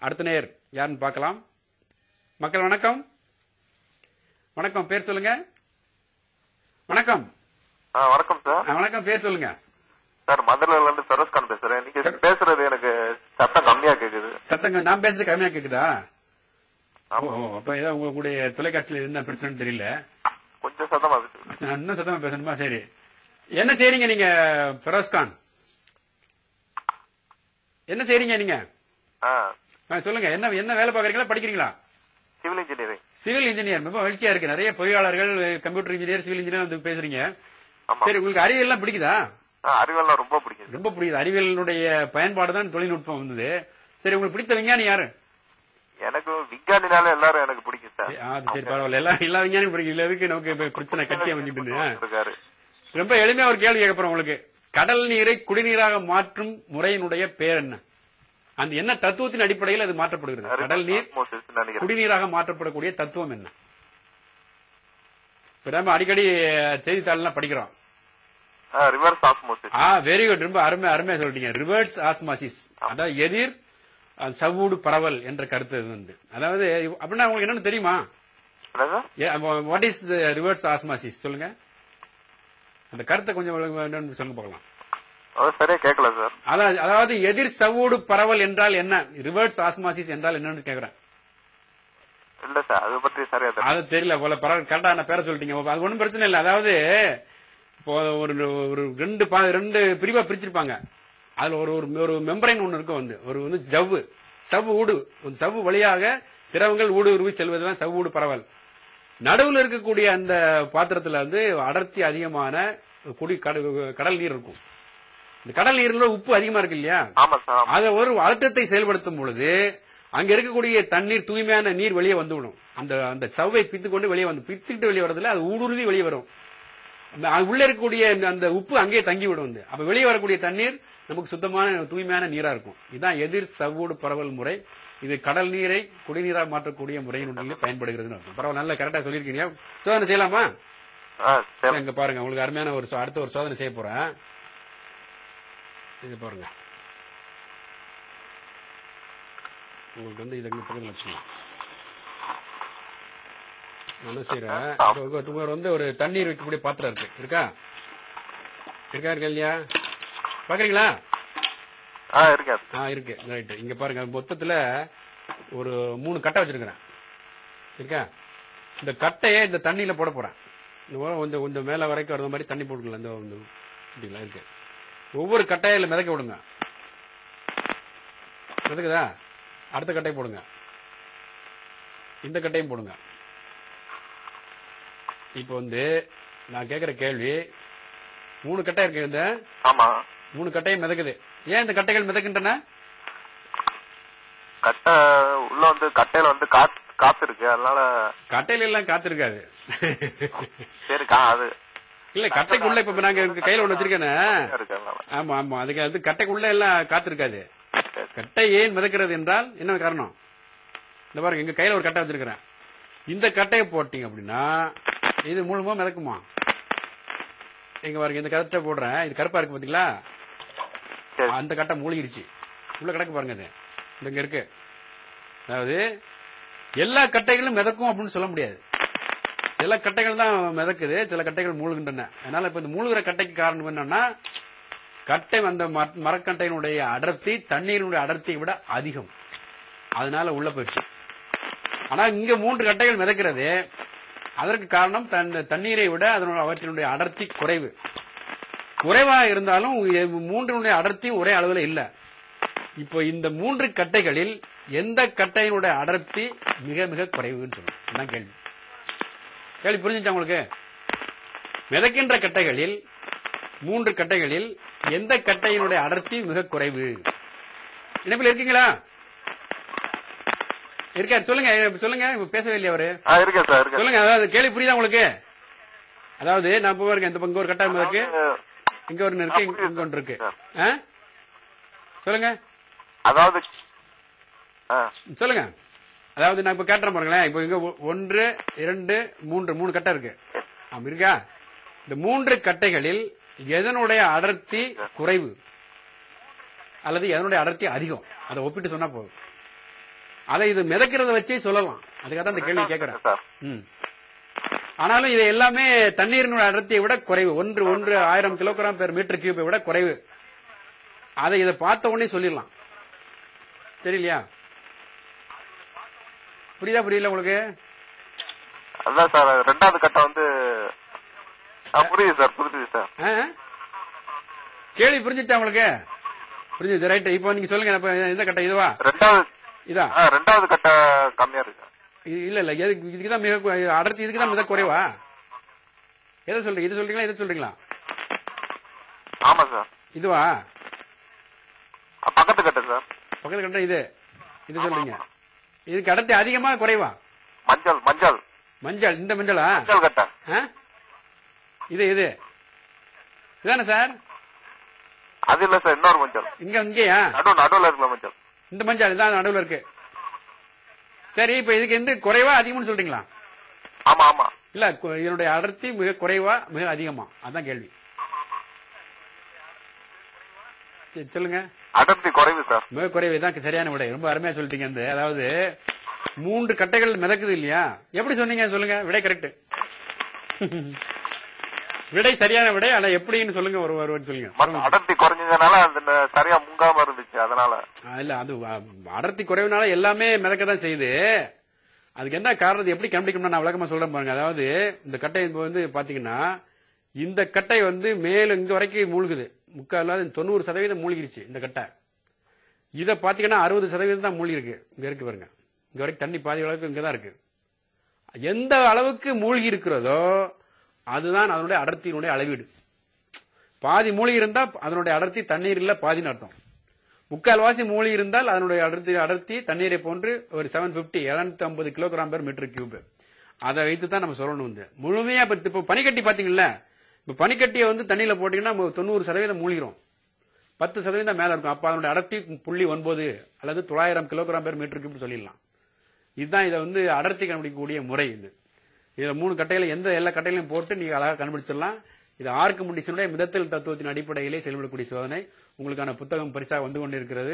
அடுத்த நேர் யாருன்னு பார்க்கலாம். மக்கள் வணக்கம். வணக்கம், பேர் சொல்லுங்க. வணக்கம். வணக்கம் சார். வணக்கம், பேர் சொல்லுங்க சார். மதுரையில இருந்து பெரோஸ் கான் பேசுறேன். நீங்க பேசுறது எனக்கு சத்தம் கம்மியா கேக்குது. சத்தம் நான் பேசுறது கம்மியா கேக்குதா? அப்ப ஏதாவது உங்களுடைய தொலைக்காட்சியில என்ன பிரச்சனை தெரியல. கொஞ்சம் சத்தமா இன்னும் சத்தமா பேசணுமா? சரி, என்ன செய்றீங்க நீங்க பெரோஸ் கான்? என்ன செய்றீங்க நீங்க? சொல்லுங்க, என்ன என்ன வேலை பாக்குறீங்களா, படிக்கிறீங்களா? Civil engineering. Civil engineer. ரொம்ப மகிழ்ச்சியா இருக்கு. நிறைய பொறியாளர்கள், கம்ப்யூட்டர் இன்ஜினியர், சிவில் இன்ஜினியர் வந்து பேசுறீங்க. சரி, உங்களுக்கு அறிவியல் எல்லாம் பிடிக்குதா? அறிவியல் ரொம்ப பிடிக்கும். ரொம்ப பிடிக்குது. அறிவியலுடைய பயன்பாடு தான் தொழில்நுட்பம் வந்தது. சரி, உங்களுக்கு பிடித்த விஞ்ஞானி யாரு? எனக்கு விஞ்ஞானினால எல்லாரும் எனக்கு பிடிக்கும் சார். சரி, பரவாயில்ல. எல்லா விஞ்ஞானியும் பிடிக்கும். எதுக்கு நமக்கு பிரச்சனை கட்சியா வந்துட்டு. ரொம்ப எளிமையா ஒரு கேள்வி கேட்க போறோம் உங்களுக்கு. கடல் நீரை குடிநீராக மாற்றும் முறையினுடைய பேர் என்ன? அந்த என்ன தத்துவத்தின் அடிப்படையில் அது மாற்றப்படுகிறது? கடல் நீர் குடிநீராக மாற்றப்படக்கூடிய தத்துவம் என்ன? நம்ம அடிக்கடி செய்தித்தாள் படிக்கிறோம். Reverse osmosis. Very good. ரொம்ப அருமையா சொல்றீங்க. ரிவர்ஸ் ஆஸ்மாசிஸ், அதாவது எதிர் சவ்வூடு பரவல் என்ற கருத்து வந்து. அதாவது அப்படின்னா உங்களுக்கு என்னன்னு தெரியுமா? What is reverse osmosis? சொல்லுங்க, அந்த கருத்தை கொஞ்சம் சொல்லுங்க பார்க்கலாம். சரியா கேட்கல சார். அதாவது எதிர் சவ்வூடு பரவல் என்றால் என்ன, ரிவர்ஸ் ஆஸ்மாசிஸ் என்றால் என்னன்னு கேக்குறேன். இல்ல சார், அதை பத்தி சரியா அது தெரியல போல. கரெக்டா நான் பேர சொல்லிட்டீங்க. அது ஒன்னும் பிரச்சனை இல்லை. அதாவது இப்போ ஒரு ரெண்டு பிரிவா பிரிச்சிருப்பாங்க. அதுல ஒரு மெம்பரைன் ஒண்ணு இருக்கும். ஒரு சவ்வு ஊடு, சவ்வு வழியாக திரவங்கள் ஊடுருவி செல்வதுதான் சவ்வூடு பரவல். நடுவில் இருக்கக்கூடிய அந்த பாத்திரத்துல அடர்த்தி அதிகமான கடல் நீர் இருக்கும். இந்த கடல் நீர்ல உப்பு அதிகமா இருக்கு இல்லையா? அத ஒரு அழுத்தத்தை செயல்படுத்தும் பொழுது அங்க இருக்கக்கூடிய தண்ணீர், தூய்மையான நீர் வெளியே வந்துவிடும். அந்த சவ்வை பித்துக்கிட்டு வெளியே வரதுல அது ஊடுருவி வெளியே வரும். உள்ள இருக்கக்கூடிய அந்த உப்பு அங்கேயே தங்கிவிடும். அப்ப வெளியே வரக்கூடிய தண்ணீர் நமக்கு சுத்தமான தூய்மையான நீரா இருக்கும். இதுதான் எதிர் சவ்வூடு பரவல் முறை. இது கடல் நீரை குடிநீராக மாற்றக்கூடிய முறையினுடைய பயன்படுகிறது. பரவாயில்ல, நல்லா கரெக்டா சொல்லிருக்கீங்க. சோதனை செய்யலாமா? இங்க பாருங்க, உங்களுக்கு அருமையான அடுத்த ஒரு சோதனை செய்ய போறேன். இது பாருங்க, உங்களுக்கு இது பக்கத்தில் வச்சுக்கலாம். என்ன செய்யறேன், ஒரு தண்ணீர் வைக்கக்கூடிய பாத்திரம் இருக்கா இல்லையா? பாக்குறீங்களா? இருக்கு. ரைட். இங்க பாருங்க, மொத்தத்துல ஒரு 3 கட்டை வச்சிருக்கிறேன். இருக்கா? இந்த கட்டையை இந்த தண்ணியில போட போறேன். கொஞ்சம் மேல வரைக்கும் வர்ற மாதிரி தண்ணி போட்டுக்கலாம். இருக்கு. ஒவ்வொரு கட்டையில மிதக்க விடுங்க. மிதக்குதா? அடுத்த கட்டையை போடுங்க. இந்த கட்டையும் போடுங்க. இப்ப நான் கேக்குற கேள்வி, 3 கட்டை இருக்கு. 3 கட்டையும் மிதக்குது. ஏன் இந்த கட்டைகள் மிதக்கின்றன? கட்டையில காத்து இருக்கு, அதனால. கட்டையில எல்லாம் காத்து இருக்காது. இல்ல, கட்டைக்குள்ள இப்ப நாங்க கையில ஒண்ணு வச்சிருக்கேன்னு. ஆமா, அதுக்கு கட்டைக்குள்ள எல்லாம் காத்து இருக்காது. கட்டை ஏன் மிதக்கிறது என்றால் என்ன காரணம்? இந்த பாருங்க, எங்க கையில ஒரு கட்டை வச்சிருக்கிறேன். இந்த கட்டையை போட்டீங்க அப்படின்னா இது மூலமா மிதக்குமா? எங்க பாருங்க, இந்த கட்டை போடுறேன். இது கருப்பா இருக்கு பாத்தீங்களா? அந்த கட்டை மூழ்கிடுச்சு. உள்ள கிடக்கு பாருங்க. அது இங்க இருக்கு. அதாவது எல்லா கட்டைகளும் மிதக்கும் அப்படின்னு சொல்ல முடியாது. சில கட்டைகள் தான் மிதக்குது, சில கட்டைகள் மூழ்கின்றன. அதனால இப்ப இந்த மூழ்கிற கட்டைக்கு காரணம் என்னன்னா, கட்டை அந்த மரக்கட்டையினுடைய அடர்த்தி தண்ணீரினுடைய அடர்த்தியை விட அதிகம். அதனால உள்ள போயிடுச்சு. ஆனா இங்க 3 கட்டைகள் மிதக்கிறது, அதற்கு காரணம் தண்ணீரை விட அவற்றினுடைய அடர்த்தி குறைவா இருந்தாலும் 3 அடர்த்தியும் ஒரே அளவுல இல்ல. இப்போ இந்த 3 கட்டைகளில் எந்த கட்டையினுடைய அடர்த்தி மிக மிக குறைவுன்னு சொல்லுங்க. கேள்வி புரிஞ்சுச்சா உங்களுக்கு? மிதக்கின்ற கட்டைகளில் 3 கட்டைகளில் எந்த கட்டையினுடைய அடர்த்தி மிக குறைவு? இணைப்பில் இருக்கீங்களா? இருக்காரு, சொல்லுங்க. பேசவே இல்லையா அவரு? சொல்லுங்க. அதாவது கேள்வி புரியுதா உங்களுக்கு? அதாவது நான் பாருங்க, இங்க ஒரு கட்டாயம் இருக்கு, இங்க ஒன்னு இருக்கு, இங்க ஒன்று இருக்கு. சொல்லுங்க. சொல்லுங்க. அதாவது நான் இப்ப கேட்டுறேன் பாருங்களேன். இப்ப இங்க 1 2 3 கட்டை இருக்கு. இருக்கா? இந்த 3 கட்டைகளில் எதனுடைய அடர்த்தி குறைவு அல்லது எதனுடைய அடர்த்தி அதிகம்? அதை ஒப்பிட்டு சொன்னா போதும். அதை இது மிதக்கிறத வச்சே சொல்லலாம். அதுக்காக தான் இந்த கேள்வி கேட்கிறேன். சார் ஆனாலும் இது எல்லாமே தண்ணீரின் அடர்த்தியை விட குறைவு. 1 கிலோகிராம் பெர் மீட்டர் கியூபை விட குறைவு. அதை இதை பார்த்த உடனே சொல்லிடலாம். தெரியலையா? புரியல உங்களுக்கு? அதான் சார் ரெண்டாவது கட்டம் வந்து புரியுது சார், புரியுது சார். கேள்வி புரிஞ்சுச்சா உங்களுக்கு? புரிஞ்சுது, ரைட். இப்போ நீங்க சொல்லுங்க, இந்த கட்டம் இதுவா? இதா ரெண்டாவது கட்ட கம்மியா இருக்கு. இல்ல இதுக்குதான் மிக அடர்த்தி, இதுக்குதான் மிக குறைவா? எதை சொல்றீங்க? இது சொல்றீங்களா, இதை சொல்றீங்களா? ஆமா சார். இதுவா? பக்கத்து கட்ட சார். பக்கத்து கட்டம் இது சொல்றீங்க. இதுக்கு அடர்த்தி அதிகமா குறைவா? மஞ்சள் இந்த மஞ்சளா? மஞ்சள் கட்ட இது இதானே சார்? அது இல்ல சார், இன்னொரு மஞ்சள். இங்கயா நடுவுல இருக்க மஞ்சள். இந்த மஞ்சள் இதான் நடுவுல இருக்கு. சரி, இப்ப இதுக்கு எந்த குறைவா அதிகம்னு சொல்றீங்களா? ஆமா ஆமா. இல்ல, இதனுடைய அடர்த்தி மிக குறைவா மிக அதிகமா? அதான் கேள்வி. சொல்லுங்க. அடர்த்தி குறைவு சார். மிக குறைவு தான் சரியான விடை. ரொம்ப அருமையா சொல்லிட்டீங்க. அதாவது 3 கட்டைகள் மிதக்குது இல்லையா? எப்படி சொன்னீங்க? சொல்லுங்க. விடை கரெக்ட். விடை சரியான விடை. ஆனா எப்படின்னு சொல்லுங்க. ஒரு சொல்லுங்க. அடர்த்தி குறைஞ்சதுனால சரியா முங்காம இருந்துச்சு, அதனால. இல்ல, அது அடர்த்தி குறைவுனால எல்லாமே மிதக்கதான் செய்யுது. அதுக்கு என்ன காரணம், எப்படி கண்டுபிடிக்கணும்னா நான் விளக்கமா சொல்றேன் பாருங்க. அதாவது இந்த கட்டை வந்து பாத்தீங்கன்னா, இந்த கட்டை வந்து மேலும் இங்க வரைக்கும் மூழ்குது. 90% மூழ்கிருச்சு இந்த கட்டை. இத பாத்தீங்கன்னா 60% தான் மூழ்கி இருக்கு. இங்க இருக்கு பாருங்க. இங்க வரைக்கும் தண்ணி பாதி அளவுக்கு இங்கதான் இருக்கு. எந்த அளவுக்கு மூழ்கி இருக்கிறதோ அதுதான் அதனுடைய அடர்த்தியினுடைய அளவீடு. பாதி மூழ்கி இருந்தா அதனுடைய அடர்த்தி தண்ணீர் இல்ல பாதின்னு அர்த்தம். 3/4 மூழ்கி இருந்தால் அதனுடைய அடர்த்தி தண்ணீரை போன்று ஒரு 750 கிலோகிராம் பெர் மீட்டர் கியூப். அதை வைத்து தான் நம்ம சொல்லணும். முழுமையா இப்ப பனிக்கட்டி பாத்தீங்கல்ல, இப்ப பனிக்கட்டியை வந்து தண்ணியில போட்டீங்கன்னா 90% மூழ்கிறோம், 10% மேல இருக்கும். அப்ப அதனுடைய அடர்த்தி 0.9 அல்லது 900 கிலோகிராம் பெர் மீட்டர் கியூப் சொல்லிடலாம். இதுதான் இதை வந்து அடர்த்தி கண்டுபிடிக்கக்கூடிய முறை. இதுல 3 கட்டையில எல்லா கட்டையிலையும் போட்டு நீங்க அழகா கண்டுபிடிச்சிடலாம். இது ஆர்க்கிமிடிஸினுடைய மிதத்தல் தத்துவத்தின் அடிப்படையிலே செயல்படக்கூடிய சோதனை. உங்களுக்கான புத்தகம் பரிசாக வந்து கொண்டிருக்கிறது.